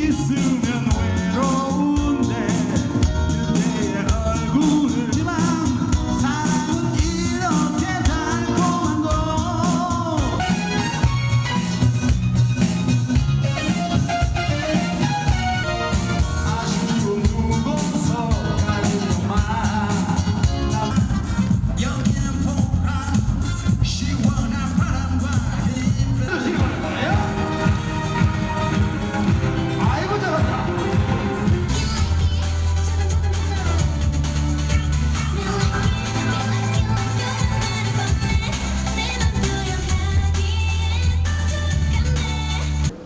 있으면 외로운데 그대의 얼굴을지만 사랑은 이렇게 달콤한 거 아쉬운 무고서 가지고만 여기는 포항 시원한 바람과 아이고 잘한다.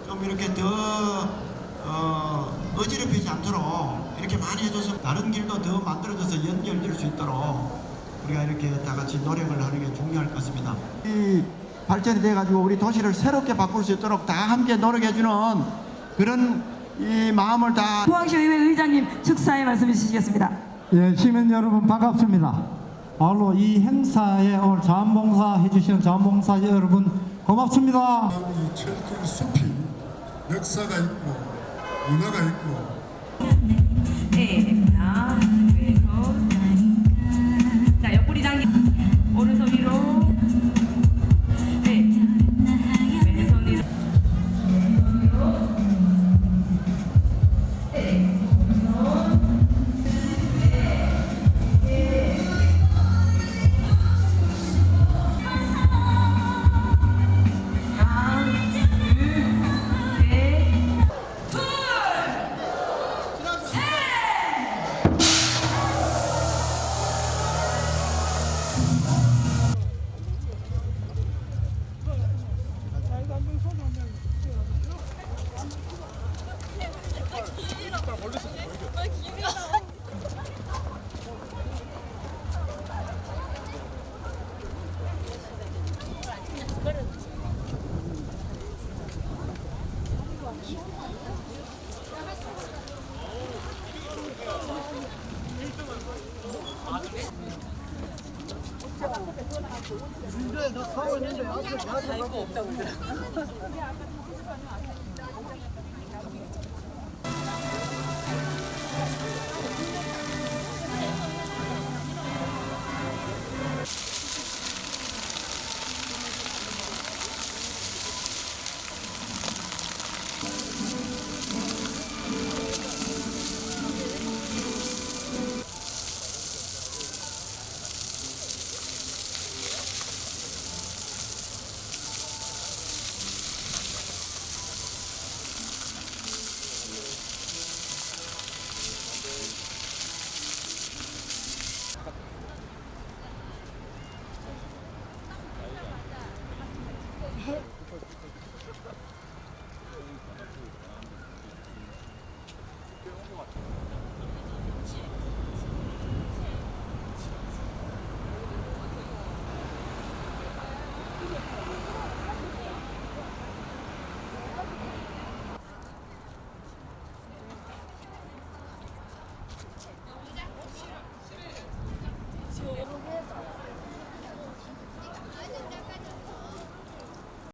좀 이렇게 더 어지럽히지 않도록 이렇게 많이 해줘서 다른 길도 더 만들어져서 연결될 수 있도록 우리가 이렇게 다 같이 노력을 하는 게 중요할 것 같습니다. 이 발전이 돼가지고 우리 도시를 새롭게 바꿀 수 있도록 다 함께 노력해주는 그런 이 마음을 다. 포항시의회 의장님 축사의 말씀해 주시겠습니다. 예, 시민 여러분 반갑습니다. 바로 이 행사에 오늘 자원봉사 해주시는 자원봉사 여러분 고맙습니다. 이 철길 숲이 역사가 있고 문화가 있고 네, 왼손. 자, 옆구리 당기. 오른손 위로. 네, 왼손 위로.